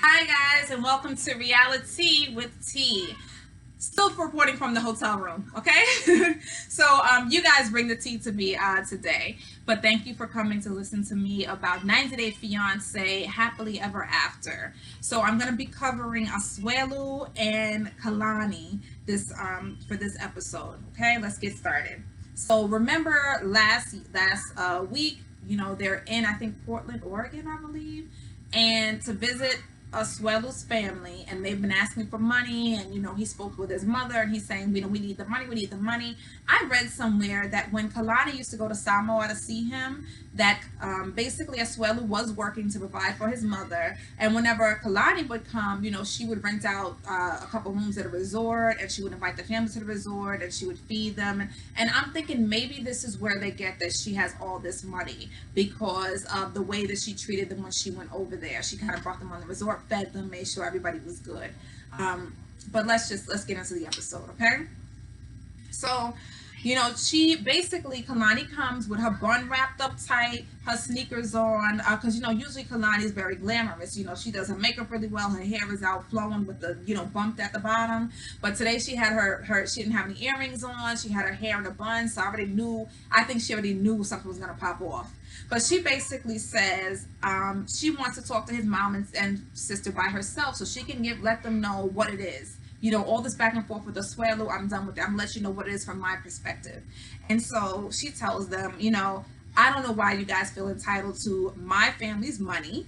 Hi guys, and welcome to Reality with T. Still reporting from the hotel room, okay? So you guys bring the tea to me today, but thank you for coming to listen to me about 90 Day Fiance Happily Ever After. So I'm gonna be covering Asuelu and Kalani this for this episode. Okay, let's get started. So remember last week, they're in, I think, Portland, Oregon, I believe, and to visit Asuelu's family, and they've been asking for money, and he spoke with his mother, and he's saying, we need the money, we need the money. I read somewhere that when Kalani used to go to Samoa to see him, that basically Asuelu was working to provide for his mother, and whenever Kalani would come, she would rent out a couple rooms at a resort, and she would invite the family to the resort, and she would feed them. And I'm thinking maybe this is where they get that she has all this money because of the way that she treated them when she went over there. She kind of brought them on the resort, fed them, made sure everybody was good. But let's get into the episode, okay? So, she basically, Kalani comes with her bun wrapped up tight, her sneakers on, because, usually Kalani is very glamorous. She does her makeup really well. Her hair is out flowing with the, bumped at the bottom. But today she had she didn't have any earrings on. She had her hair in a bun. So I think she already knew something was going to pop off. But she basically says she wants to talk to his mom and sister by herself so she can let them know what it is. All this back and forth with the Asuelu, I'm done with that. I'm gonna let you know what it is from my perspective. And so she tells them, I don't know why you guys feel entitled to my family's money.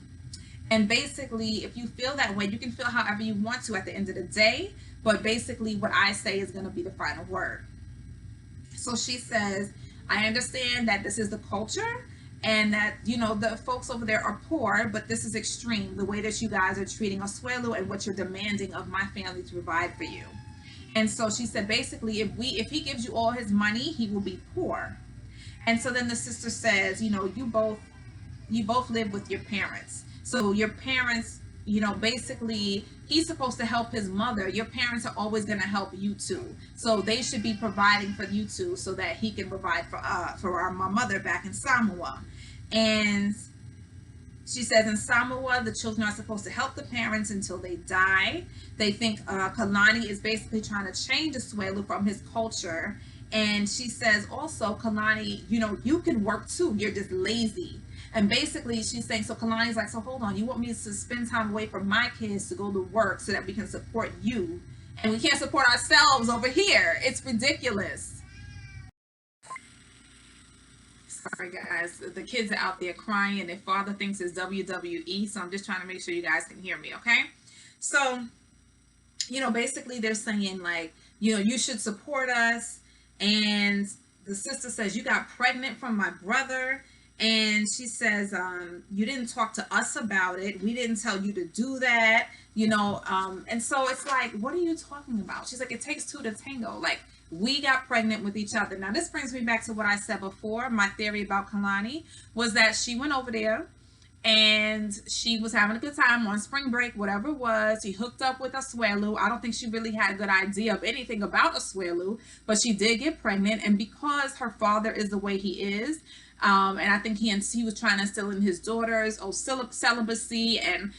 And basically, if you feel that way, you can feel however you want to at the end of the day. But basically, what I say is gonna be the final word. So she says, I understand that this is the culture and that the folks over there are poor, but this is extreme, the way that you guys are treating Asuelu and what you're demanding of my family to provide for you. And so she said, basically, if he gives you all his money, he will be poor. And so then the sister says, you both live with your parents. So your parents, basically he's supposed to help his mother. Your parents are always going to help you too. So they should be providing for you too so that he can provide for my mother back in Samoa. And she says in Samoa, the children are supposed to help the parents until they die. They think Kalani is basically trying to change Asuelu from his culture. And she says also, Kalani, you can work too. You're just lazy. And basically she's saying, so Kalani's like, so hold on, you want me to spend time away from my kids to go to work so that we can support you, and we can't support ourselves over here? It's ridiculous. Sorry guys, the kids are out there crying and their father thinks it's WWE, so I'm just trying to make sure you guys can hear me, okay? So, basically they're saying like, you should support us. And the sister says, you got pregnant from my brother. And she says, you didn't talk to us about it. We didn't tell you to do that, and so it's like, what are you talking about? She's like, it takes two to tango. Like, we got pregnant with each other. Now, this brings me back to what I said before. My theory about Kalani was that she went over there and she was having a good time on spring break, whatever it was. She hooked up with Asuelu. I don't think she really had a good idea of anything about Asuelu, but she did get pregnant. And because her father is the way he is, and I think he was trying to instill in his daughters celibacy and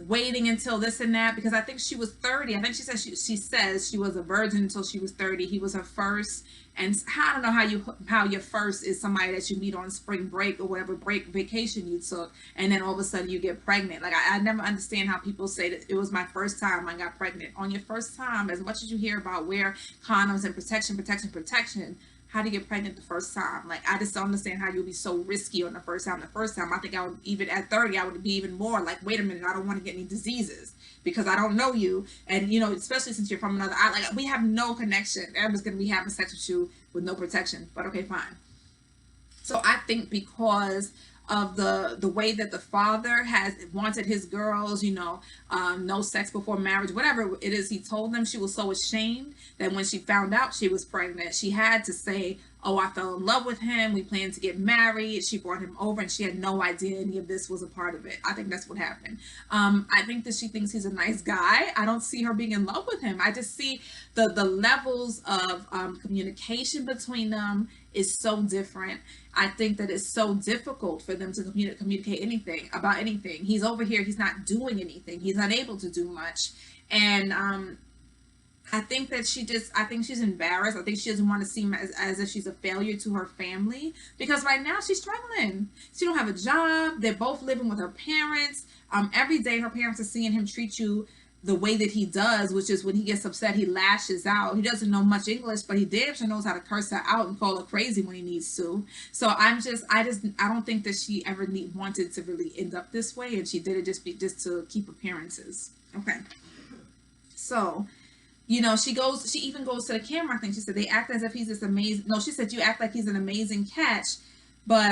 waiting until this and that, because I think she was 30. I think she says she was a virgin until she was 30. He was her first, and I don't know how your first is somebody that you meet on spring break or whatever vacation you took, and then all of a sudden you get pregnant. Like, I never understand how people say that it was my first time I got pregnant. On your first time, as much as you hear about wear condoms and protection, how to get pregnant the first time? Like, I just don't understand how you'll be so risky on the first time. I think I would, even at 30, I would be even more like, wait a minute, I don't want to get any diseases because I don't know you. And, especially since you're from another island, like, we have no connection. Everybody's going to be having sex with you with no protection. But okay, fine. So I think because of the way that the father has wanted his girls, no sex before marriage, whatever it is he told them, she was so ashamed that when she found out she was pregnant, she had to say, oh, I fell in love with him, we planned to get married. She brought him over and she had no idea any of this was a part of it. I think that's what happened. I think that she thinks he's a nice guy. I don't see her being in love with him. I just see the levels of communication between them is so different. I think that it's so difficult for them to communicate anything about anything. He's over here, he's not doing anything, he's unable to do much. And I think that I think she's embarrassed. I think she doesn't want to seem as if she's a failure to her family, because right now she's struggling. She don't have a job. They're both living with her parents. Every day her parents are seeing him treat you the way that he does, which is when he gets upset, he lashes out. He doesn't know much English, but he damn sure knows how to curse her out and call her crazy when he needs to. So I don't think that she ever wanted to really end up this way, and she did it just to keep appearances. Okay. So, she even goes to the camera. I think she said they act as if he's this amazing. No, she said you act like he's an amazing catch, but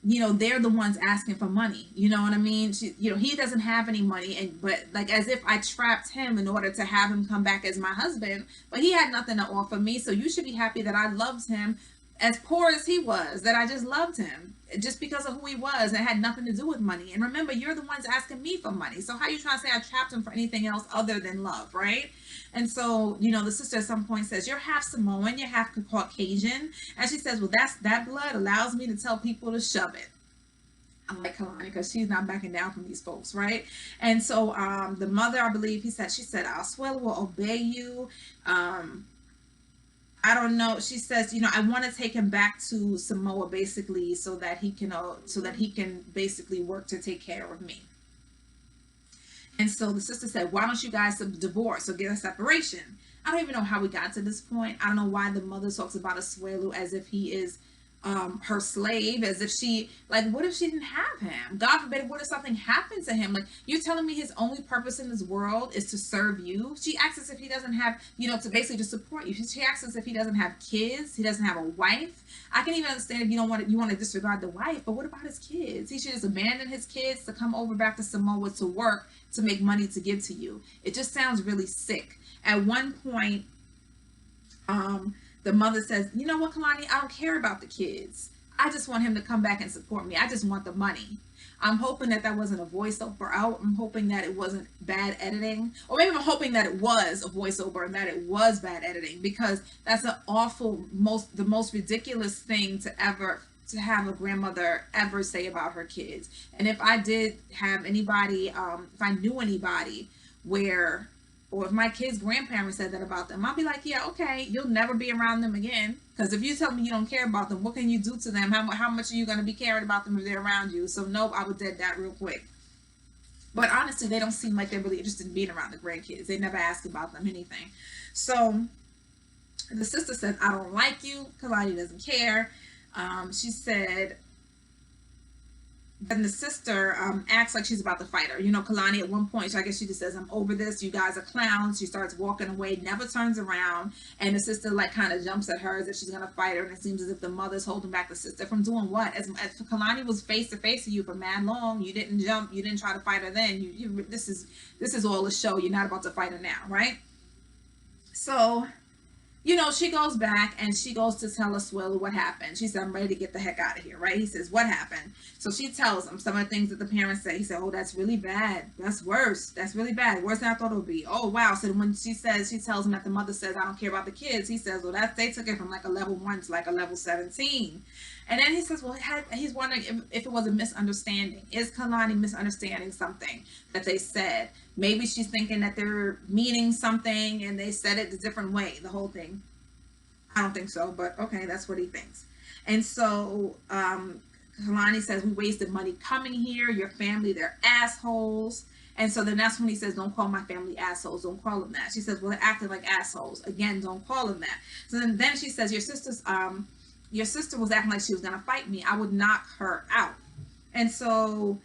they're the ones asking for money. You know what I mean? He doesn't have any money, but like as if I trapped him in order to have him come back as my husband, but he had nothing to offer me. So you should be happy that I loved him, as poor as he was, that I just loved him just because of who he was. It had nothing to do with money. And remember, you're the ones asking me for money. So how are you trying to say I trapped him for anything else other than love, right? And so, the sister at some point says, you're half Samoan, you're half Caucasian. And she says, well, that blood allows me to tell people to shove it. I like Kalani because she's not backing down from these folks, right? And so the mother, I believe, she said, Asuelu will obey you. I don't know. She says, I want to take him back to Samoa basically so that he can basically work to take care of me. And so the sister said, why don't you guys divorce or get a separation? I don't even know how we got to this point. I don't know why the mother talks about Asuelu as if he is her slave, as if what if she didn't have him? God forbid, what if something happened to him? Like, you're telling me his only purpose in this world is to serve you? She acts as if he doesn't have, to basically just support you. She acts as if he doesn't have kids, he doesn't have a wife. I can even understand if you want to disregard the wife, but what about his kids? He should just abandon his kids to come over back to Samoa to work to make money to give to you. It just sounds really sick. At one point, the mother says, you know what, Kalani, I don't care about the kids. I just want him to come back and support me. I just want the money. I'm hoping that wasn't a voiceover out. I'm hoping that it wasn't bad editing. Or maybe I'm hoping that it was a voiceover and that it was bad editing, because that's an awful, the most ridiculous thing to have a grandmother ever say about her kids. And if I did have anybody, if I knew anybody or if my kids' grandparents said that about them, I'll be like, yeah, okay, you'll never be around them again. Because if you tell me you don't care about them, what can you do to them? How much are you going to be caring about them if they're around you? So nope, I would dead that real quick. But honestly, they don't seem like they're really interested in being around the grandkids. They never ask about them anything. So the sister said, I don't like you. Kalani doesn't care. She said, then the sister acts like she's about to fight her. Kalani at one point, I guess she just says, I'm over this. You guys are clowns. She starts walking away, never turns around. And the sister kind of jumps at her as if she's going to fight her. And it seems as if the mother's holding back the sister from doing what? As Kalani was face to face with you for mad long, you didn't jump. You didn't try to fight her then. This is all a show. You're not about to fight her now, right? So she goes back and she goes to tell Asuelu what happened. She said, I'm ready to get the heck out of here, right? He says, what happened? So she tells him some of the things that the parents say. He said, oh, that's really bad. That's worse. That's really bad. Worse than I thought it would be. Oh, wow. So when she tells him that the mother says, I don't care about the kids, he says, well, they took it from like a level 1 to like a level 17. And then he says, well, he's wondering if it was a misunderstanding. Is Kalani misunderstanding something that they said? Maybe she's thinking that they're meaning something and they said it a different way, the whole thing. I don't think so, but okay, that's what he thinks. And so Kalani says, we wasted money coming here. Your family, they're assholes. And so then that's when he says, don't call my family assholes. Don't call them that. She says, well, they're acting like assholes. Again, don't call them that. So then she says, your sister was acting like she was going to fight me. I would knock her out. And so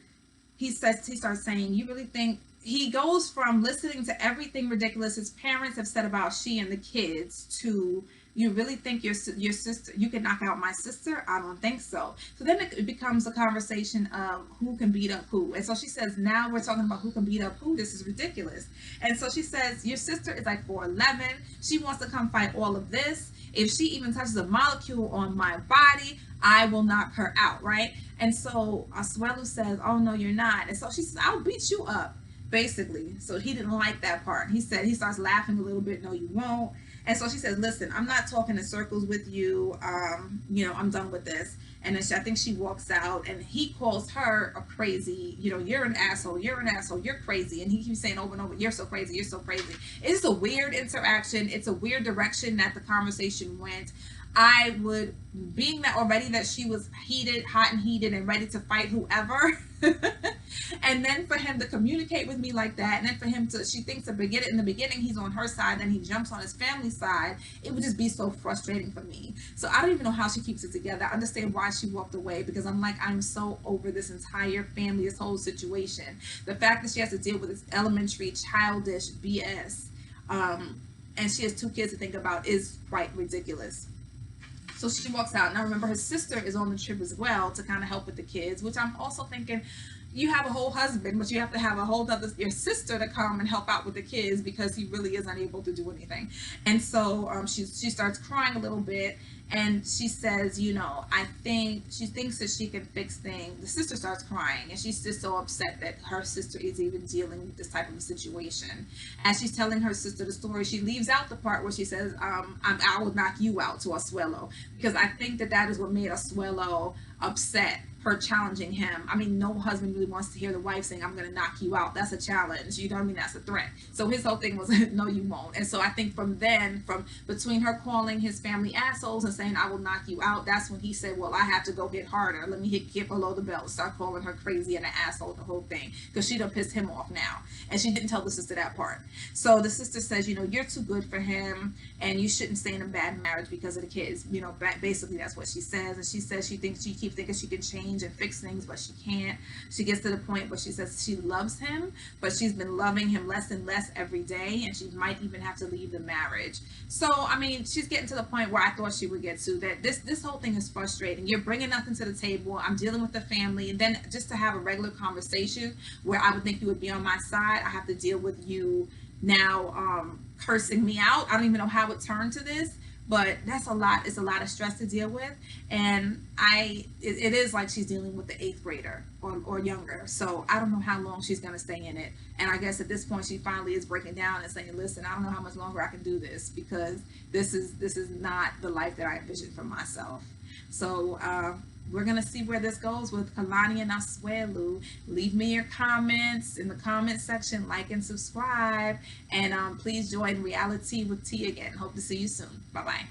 he starts saying, you really think, he goes from listening to everything ridiculous his parents have said about she and the kids to, you really think your sister, you can knock out my sister? I don't think so. So then it becomes a conversation of who can beat up who. And so she says, now we're talking about who can beat up who. This is ridiculous. And so she says, your sister is like 4'11". She wants to come fight all of this. If she even touches a molecule on my body, I will knock her out, right? And so Asuelu says, oh, no, you're not. And so she says, I'll beat you up, basically. So he didn't like that part. He said, he starts laughing a little bit. No, you won't. And so she says, listen, I'm not talking in circles with you. I'm done with this. And then I think she walks out, and he calls her a crazy, you're an asshole, you're an asshole, you're crazy. And he keeps saying over and over, you're so crazy, you're so crazy. It's a weird interaction. It's a weird direction that the conversation went. I would, being that already that she was heated, hot and heated and ready to fight whoever. And then for him to communicate with me like that, and then for him to, she thinks to begin it in the beginning, he's on her side, then he jumps on his family side, it would just be so frustrating for me. So I don't even know how she keeps it together. I understand why she walked away, because I'm like, I'm so over this entire family, this whole situation. The fact that she has to deal with this elementary, childish BS, and she has 2 kids to think about is quite ridiculous. So she walks out, and I remember her sister is on the trip as well to kind of help with the kids, which I'm also thinking, you have a whole husband, but you have to have a whole other, your sister, to come and help out with the kids because he really is unable to do anything. And so she starts crying a little bit, and she says, I think she thinks that she can fix things. The sister starts crying, and she's just so upset that her sister is even dealing with this type of a situation. As she's telling her sister the story, she leaves out the part where she says, I will knock you out, to Asuelu, because I think that is what made Asuelu upset, her challenging him. I mean, no husband really wants to hear the wife saying, I'm going to knock you out. That's a challenge. You know what I mean? That's a threat. So his whole thing was, no, you won't. And so I think from between her calling his family assholes and saying, I will knock you out, that's when he said, well, I have to go hit harder. Let me get below the belt. Start calling her crazy and an asshole, the whole thing. Because she done pissed him off now. And she didn't tell the sister that part. So the sister says, you're too good for him, and you shouldn't stay in a bad marriage because of the kids. Basically that's what she says. And she says she keeps thinking she can change and fix things, but she can't. She gets to the point where she says she loves him, but she's been loving him less and less every day, and she might even have to leave the marriage. So I mean, she's getting to the point where I thought she would get to, that this whole thing is frustrating. You're bringing nothing to the table. I'm dealing with the family, and then just to have a regular conversation where I would think you would be on my side, I have to deal with you now cursing me out. I don't even know how it turned to this, but that's a lot. It's a lot of stress to deal with, and it is like she's dealing with the 8th grader or younger. So I don't know how long she's going to stay in it. And I guess at this point she finally is breaking down and saying, listen, I don't know how much longer I can do this, because this is not the life that I envisioned for myself. So we're going to see where this goes with Kalani and Asuelu. Leave me your comments in the comment section, like and subscribe, and please join Reality with T again. Hope to see you soon. Bye-bye.